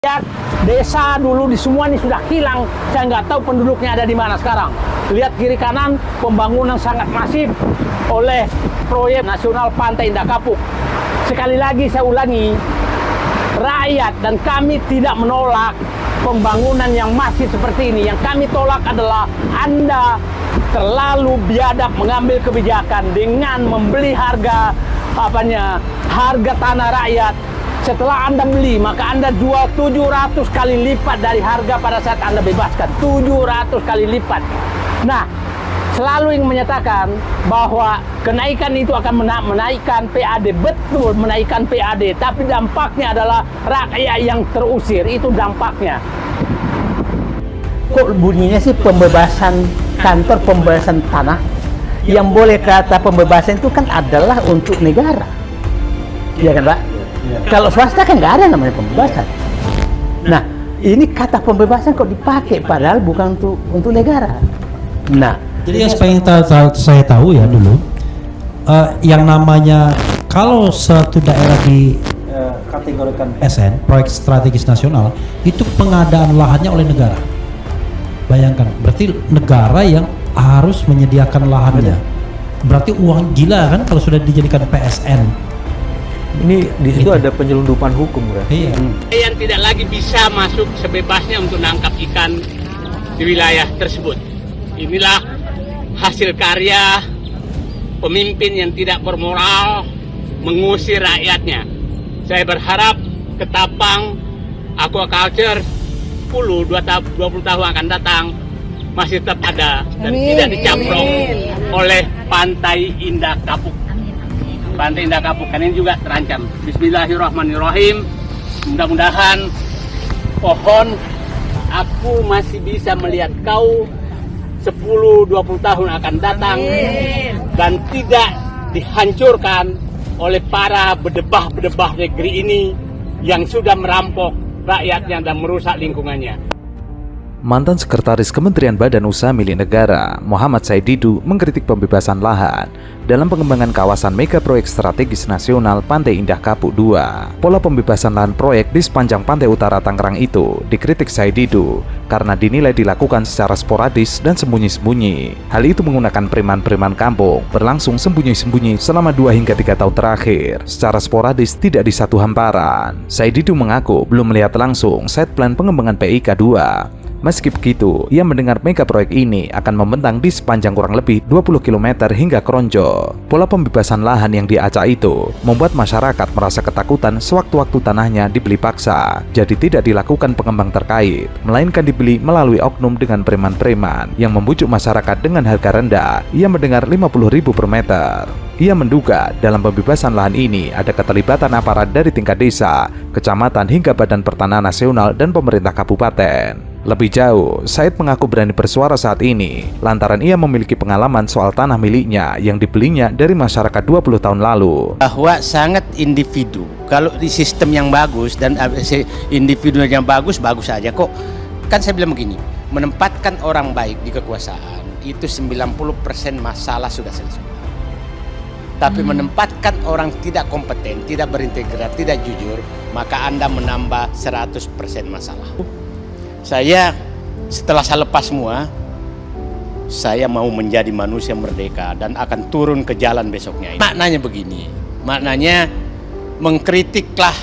Lihat desa dulu di semua ini sudah hilang. Saya nggak tahu penduduknya ada di mana sekarang. Lihat kiri kanan, pembangunan sangat masif oleh proyek nasional Pantai Indah Kapuk. Sekali lagi saya ulangi, rakyat dan kami tidak menolak pembangunan yang masif seperti ini. Yang kami tolak adalah Anda terlalu biadab mengambil kebijakan dengan membeli harga tanah rakyat. Setelah Anda beli, maka Anda jual 700 kali lipat dari harga pada saat Anda bebaskan. 700 kali lipat. Nah, selalu ingin menyatakan bahwa kenaikan itu akan menaikkan PAD. Betul, menaikkan PAD. Tapi dampaknya adalah rakyat yang terusir. Itu dampaknya. Kok bunyinya sih pembebasan kantor pembebasan tanah? Yang boleh kata pembebasan itu kan adalah untuk negara. Iya kan, Pak? Kalau swasta kan nggak ada namanya pembebasan. Nah, ini kata pembebasan kok dipakai padahal bukan untuk negara. Nah, jadi yang saya tahu ya dulu, yang namanya kalau suatu daerah di kategorikan PSN, proyek strategis nasional, itu pengadaan lahannya oleh negara. Bayangkan, berarti negara yang harus menyediakan lahannya. Berarti uang gila kan kalau sudah dijadikan PSN. Ini di situ ada penyelundupan hukum kan? Iya. Yang tidak lagi bisa masuk sebebasnya untuk nangkap ikan di wilayah tersebut. Inilah hasil karya pemimpin yang tidak bermoral mengusir rakyatnya. Saya berharap Ketapang aquaculture 10-20 tahun akan datang masih tetap ada dan tidak dicamplok oleh Pantai Indah Kapuk. Pantai Indah Kapuk ini juga terancam. Bismillahirrahmanirrahim. Mudah-mudahan pohon aku masih bisa melihat kau 10-20 tahun akan datang dan tidak dihancurkan oleh para bedebah-bedebah negeri ini yang sudah merampok rakyatnya dan merusak lingkungannya. Mantan Sekretaris Kementerian Badan Usaha Milik Negara, Muhammad Said Didu, mengkritik pembebasan lahan dalam pengembangan kawasan mega proyek strategis nasional Pantai Indah Kapuk 2. Pola pembebasan lahan proyek di sepanjang pantai utara Tangerang itu dikritik Said Didu karena dinilai dilakukan secara sporadis dan sembunyi-sembunyi. Hal itu menggunakan preman-preman kampung berlangsung sembunyi-sembunyi selama 2 hingga 3 tahun terakhir, secara sporadis tidak di satu hamparan. Said Didu mengaku belum melihat langsung site plan pengembangan PIK 2. Meski begitu, ia mendengar mega proyek ini akan membentang di sepanjang kurang lebih 20 km hingga Kronjo. Pola pembebasan lahan yang diacak itu membuat masyarakat merasa ketakutan sewaktu-waktu tanahnya dibeli paksa. Jadi tidak dilakukan pengembang terkait, melainkan dibeli melalui oknum dengan preman-preman yang membujuk masyarakat dengan harga rendah. Ia mendengar 50.000 per meter. Ia menduga dalam pembebasan lahan ini ada keterlibatan aparat dari tingkat desa, kecamatan hingga Badan Pertanahan Nasional dan pemerintah kabupaten. Lebih jauh, Said mengaku berani bersuara saat ini lantaran ia memiliki pengalaman soal tanah miliknya yang dibelinya dari masyarakat 20 tahun lalu. Bahwa sangat individu, kalau di sistem yang bagus dan individu yang bagus aja kok. Kan saya bilang begini, menempatkan orang baik di kekuasaan itu 90% masalah sudah selesai. Tapi menempatkan orang tidak kompeten, tidak berintegritas, tidak jujur, maka Anda menambah 100% masalah. Saya setelah saya lepas semua, saya mau menjadi manusia merdeka dan akan turun ke jalan besoknya. Maknanya begini, maknanya mengkritiklah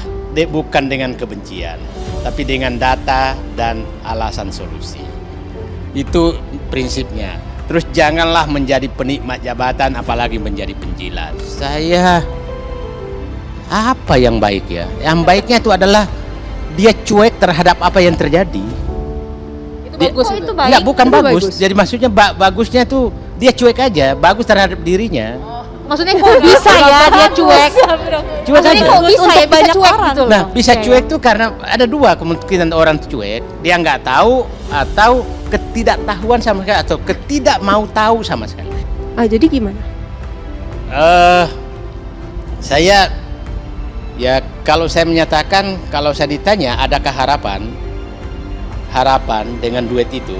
bukan dengan kebencian, tapi dengan data dan alasan solusi. Itu prinsipnya. Terus janganlah menjadi penikmat jabatan, apalagi menjadi penjilat. Saya apa yang baik ya? Yang baiknya itu adalah dia cuek terhadap apa yang terjadi. Bagus itu baik. Enggak, bukan bagus. Jadi maksudnya bagusnya tuh dia cuek aja, bagus terhadap dirinya. Maksudnya kok bisa ya dia cuek? Cuek aja. Kok bisa ya bisa cuek gitu loh. Nah, bisa cuek tuh karena ada 2 kemungkinan orang tuh cuek. Dia nggak tahu atau ketidaktahuan sama sekali atau ketidak mau tahu sama sekali. Jadi gimana? Saya ya kalau saya menyatakan, kalau saya ditanya adakah harapan dengan duet itu,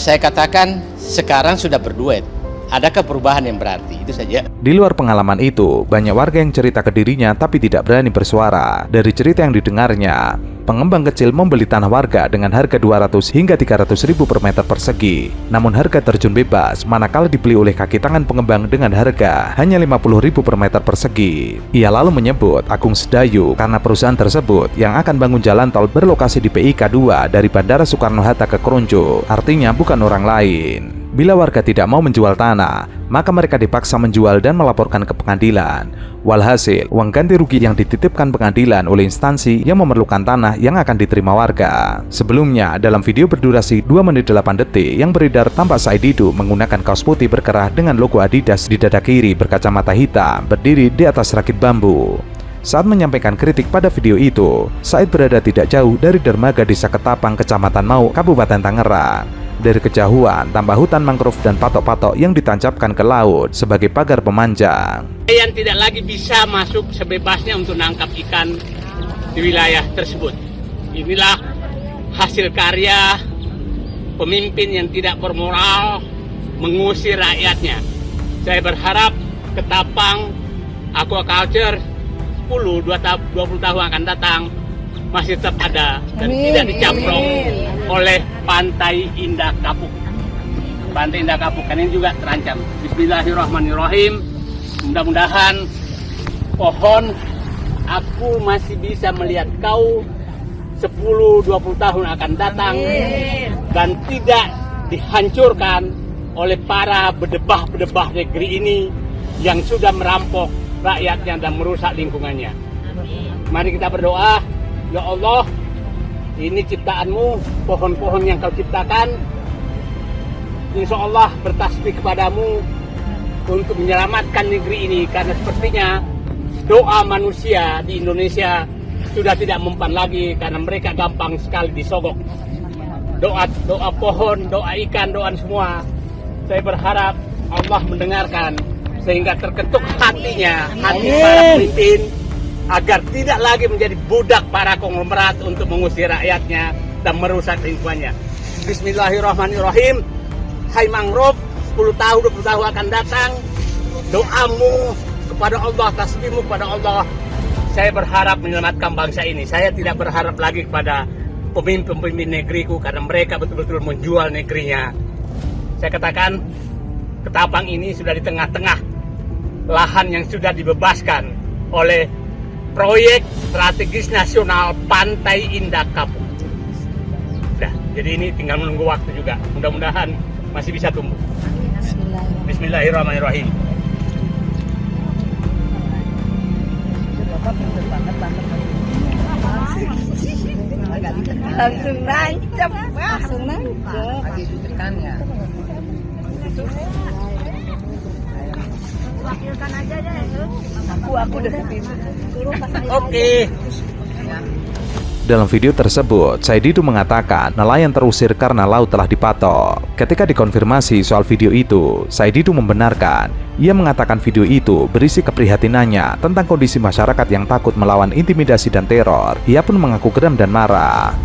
saya katakan sekarang sudah berduet. Adakah perubahan yang berarti? Itu saja. Di luar pengalaman itu, banyak warga yang cerita ke dirinya tapi tidak berani bersuara. Dari cerita yang didengarnya, pengembang kecil membeli tanah warga dengan harga 200 hingga 300 ribu per meter persegi. Namun harga terjun bebas manakala dibeli oleh kaki tangan pengembang dengan harga hanya 50 ribu per meter persegi. Ia lalu menyebut Agung Sedayu karena perusahaan tersebut yang akan bangun jalan tol berlokasi di PIK 2 dari Bandara Soekarno-Hatta ke Kronjo, artinya bukan orang lain. Bila warga tidak mau menjual tanah, maka mereka dipaksa menjual dan melaporkan ke pengadilan. Walhasil, uang ganti rugi yang dititipkan pengadilan oleh instansi yang memerlukan tanah yang akan diterima warga. Sebelumnya, dalam video berdurasi 2 menit 8 detik yang beredar tampak Said Didu menggunakan kaos putih berkerah dengan logo Adidas di dada kiri berkacamata hitam, berdiri di atas rakit bambu. Saat menyampaikan kritik pada video itu, Said berada tidak jauh dari dermaga Desa Ketapang, Kecamatan Mau, Kabupaten Tangerang. Dari kejauhan, tambah hutan mangrove dan patok-patok yang ditancapkan ke laut sebagai pagar pemanjang. Yang tidak lagi bisa masuk sebebasnya untuk menangkap ikan di wilayah tersebut. Inilah hasil karya pemimpin yang tidak bermoral mengusir rakyatnya. Saya berharap Ketapang aquaculture 10-20 tahun akan datang masih tetap ada dan tidak dicamplok oleh Pantai Indah Kapuk. Pantai Indah Kapuk kan ini juga terancam. Bismillahirrahmanirrahim. Mudah-mudahan pohon aku masih bisa melihat kau 10-20 tahun akan datang dan tidak dihancurkan oleh para bedebah-bedebah negeri ini yang sudah merampok rakyatnya dan merusak lingkungannya. Mari kita berdoa. Ya Allah, ini ciptaanmu, pohon-pohon yang kau ciptakan, insya Allah bertasbih kepadamu untuk menyelamatkan negeri ini. Karena sepertinya doa manusia di Indonesia sudah tidak mempan lagi karena mereka gampang sekali disogok. Doa pohon, doa ikan, doa semua. Saya berharap Allah mendengarkan sehingga terketuk hatinya, hati para pemimpin, agar tidak lagi menjadi budak para konglomerat untuk mengusir rakyatnya dan merusak lingkungannya. Bismillahirrahmanirrahim. Hai mangrove, 10 tahun, 20 tahun akan datang, doamu kepada Allah, tasbihmu kepada Allah. Saya berharap menyelamatkan bangsa ini. Saya tidak berharap lagi kepada pemimpin-pemimpin negeriku karena mereka betul-betul menjual negerinya. Saya katakan, Ketapang ini sudah di tengah-tengah lahan yang sudah dibebaskan oleh Proyek Strategis Nasional Pantai Indah Kapuk. Nah, jadi ini tinggal menunggu waktu juga. Mudah-mudahan masih bisa tumbuh. Bismillahirrahmanirrahim. Langsung nancep, langsung nancep. Wakilkan aja deh, aku deketin. Oke. Dalam video tersebut, Said Didu mengatakan nelayan terusir karena laut telah dipatok. Ketika dikonfirmasi soal video itu, Said Didu membenarkan. Ia mengatakan video itu berisi keprihatinannya tentang kondisi masyarakat yang takut melawan intimidasi dan teror. Ia pun mengaku geram dan marah.